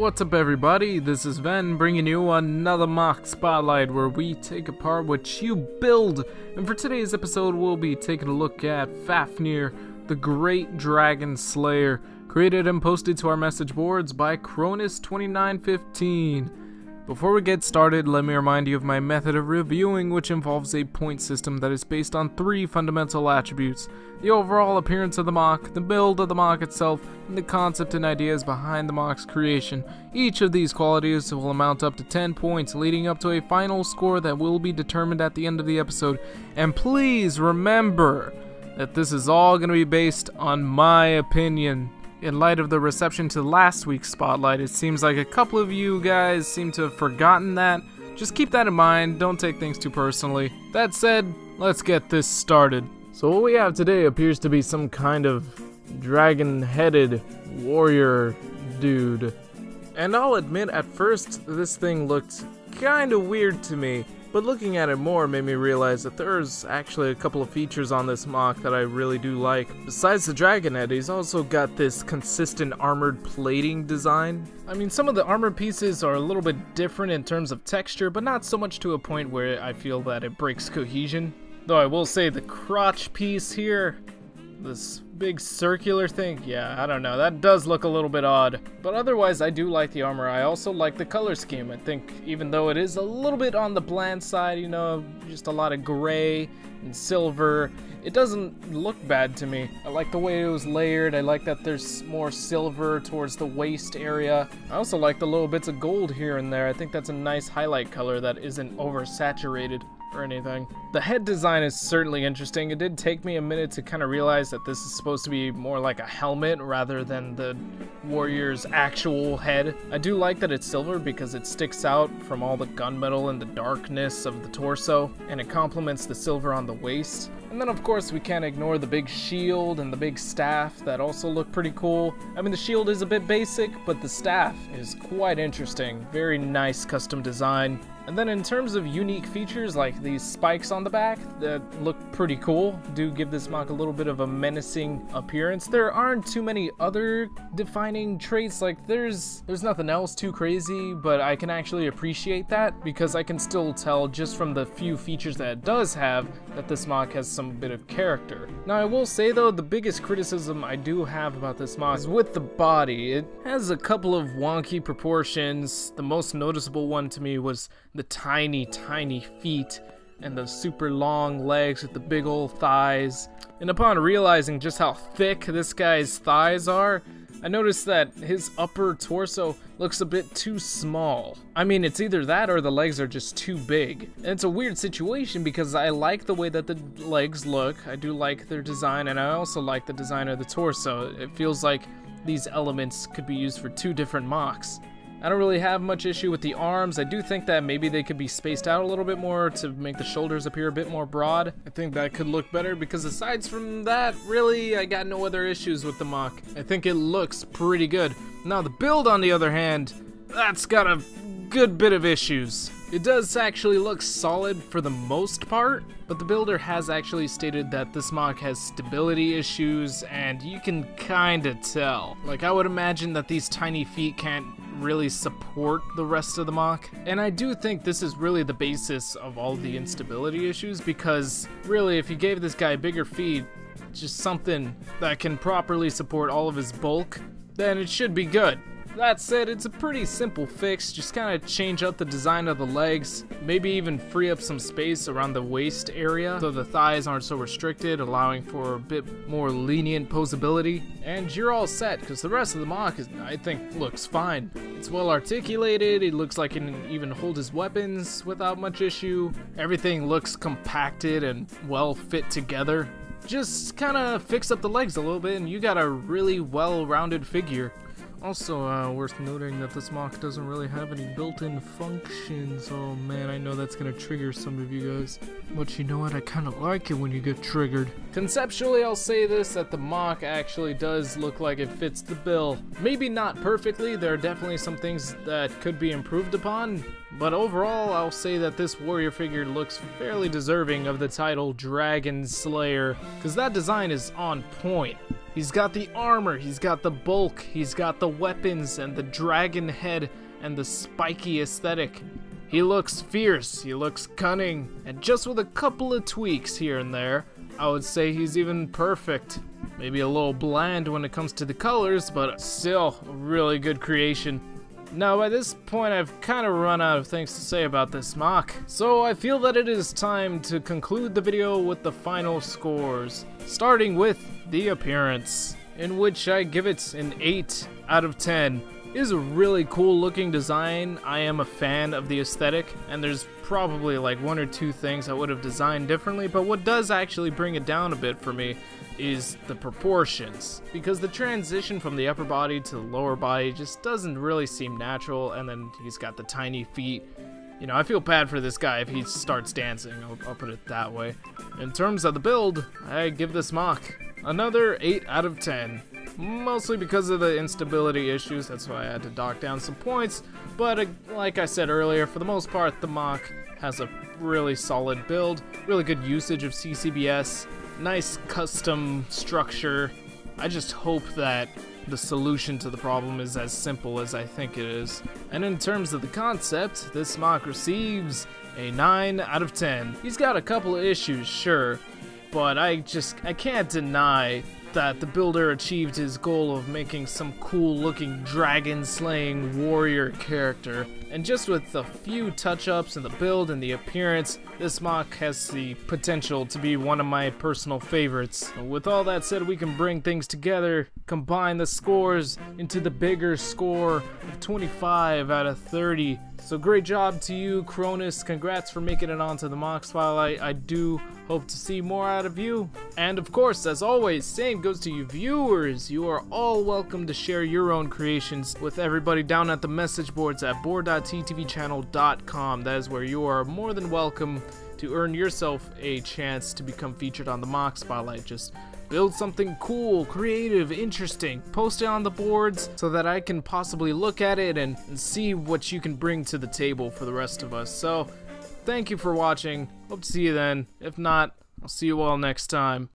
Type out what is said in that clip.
What's up everybody, this is Ven bringing you another MOC Spotlight where we take apart what you build, and for today's episode we'll be taking a look at Fafnir, the Great Dragonslayer, created and posted to our message boards by Kronus2915. Before we get started, let me remind you of my method of reviewing, which involves a point system that is based on 3 fundamental attributes: the overall appearance of the MOC, the build of the MOC itself, and the concept and ideas behind the MOC's creation. Each of these qualities will amount up to 10 points, leading up to a final score that will be determined at the end of the episode. And please remember that this is all going to be based on my opinion. In light of the reception to last week's Spotlight, it seems like a couple of you guys seem to have forgotten that. Just keep that in mind, don't take things too personally. That said, let's get this started. So what we have today appears to be some kind of dragon-headed warrior dude. And I'll admit, at first, this thing looked kinda weird to me. But looking at it more made me realize that there's actually a couple of features on this MOC that I really do like. Besides the dragon head, he's also got this consistent armored plating design. I mean, some of the armor pieces are a little bit different in terms of texture, but not so much to a point where I feel that it breaks cohesion. Though I will say the crotch piece here, this big circular thing, yeah, I don't know, that does look a little bit odd. But otherwise, I do like the armor. I also like the color scheme. I think even though it is a little bit on the bland side, you know, just a lot of gray and silver, it doesn't look bad to me. I like the way it was layered. I like that there's more silver towards the waist area. I also like the little bits of gold here and there. I think that's a nice highlight color that isn't oversaturated or anything. The head design is certainly interesting. It did take me a minute to kind of realize that this is supposed to be more like a helmet rather than the warrior's actual head. I do like that it's silver because it sticks out from all the gunmetal and the darkness of the torso, and it complements the silver on the waist. And then of course we can't ignore the big shield and the big staff that also look pretty cool. I mean, the shield is a bit basic, but the staff is quite interesting. Very nice custom design. And then in terms of unique features like these spikes on the back that look pretty cool, do give this MOC a little bit of a menacing appearance. There aren't too many other defining traits, like there's nothing else too crazy, but I can actually appreciate that because I can still tell just from the few features that it does have that this MOC has some bit of character. Now I will say though, the biggest criticism I do have about this MOC is with the body. It has a couple of wonky proportions. The most noticeable one to me was the tiny feet and the super long legs with the big old thighs. And upon realizing just how thick this guy's thighs are, I noticed that his upper torso looks a bit too small. I mean, it's either that or the legs are just too big. And it's a weird situation because I like the way that the legs look. I do like their design, and I also like the design of the torso. It feels like these elements could be used for 2 different MOCs. I don't really have much issue with the arms. I do think that maybe they could be spaced out a little bit more to make the shoulders appear a bit more broad. I think that could look better because aside from that, really, I got no other issues with the MOC. I think it looks pretty good. Now the build, on the other hand, that's got a good bit of issues. It does actually look solid for the most part, but the builder has actually stated that this MOC has stability issues, and you can kinda tell. Like, I would imagine that these tiny feet can't really support the rest of the MOC. And I do think this is really the basis of all the instability issues, because really if you gave this guy bigger feet, just something that can properly support all of his bulk, then it should be good. That said, it's a pretty simple fix. Just kind of change up the design of the legs, maybe even free up some space around the waist area so the thighs aren't so restricted, allowing for a bit more lenient posability. And you're all set, because the rest of the MOC, I think, looks fine. It's well articulated, it looks like it can even hold his weapons without much issue. Everything looks compacted and well fit together. Just kind of fix up the legs a little bit and you got a really well-rounded figure. Also, worth noting that this MOC doesn't really have any built-in functions. Oh man, I know that's gonna trigger some of you guys. But you know what, I kinda like it when you get triggered. Conceptually, I'll say this, that the MOC actually does look like it fits the bill. Maybe not perfectly, there are definitely some things that could be improved upon. But overall, I'll say that this warrior figure looks fairly deserving of the title Dragonslayer, because that design is on point. He's got the armor, he's got the bulk, he's got the weapons and the dragon head and the spiky aesthetic. He looks fierce, he looks cunning, and just with a couple of tweaks here and there, I would say he's even perfect. Maybe a little bland when it comes to the colors, but still a really good creation. Now by this point I've kind of run out of things to say about this MOC, so I feel that it is time to conclude the video with the final scores, starting with the appearance, in which I give it an 8 out of 10. It is a really cool looking design. I am a fan of the aesthetic, and there's probably like one or two things I would have designed differently, but what does actually bring it down a bit for me is the proportions, because the transition from the upper body to the lower body just doesn't really seem natural, and then he's got the tiny feet. You know, I feel bad for this guy if he starts dancing, I'll put it that way. In terms of the build, I give this MOC another 8 out of 10. Mostly because of the instability issues, that's why I had to dock down some points, but like I said earlier, for the most part the MOC has a really solid build, really good usage of CCBS, nice custom structure. I just hope that the solution to the problem is as simple as I think it is. And in terms of the concept, this MOC receives a 9 out of 10. He's got a couple of issues, sure, but I can't deny that the builder achieved his goal of making some cool looking dragon slaying warrior character. And just with a few touch-ups in the build and the appearance, this MOC has the potential to be one of my personal favorites. With all that said, we can bring things together, combine the scores into the bigger score of 25 out of 30. So great job to you, Kronus. Congrats for making it onto the MOC file. I do hope to see more out of you. And of course, as always, same goes to you viewers. You are all welcome to share your own creations with everybody down at the message boards at board.ttvchannel.com. That is where you are more than welcome to earn yourself a chance to become featured on the MOC Spotlight. Just build something cool, creative, interesting, post it on the boards so that I can possibly look at it and see what you can bring to the table for the rest of us. So, thank you for watching. Hope to see you then. If not, I'll see you all next time.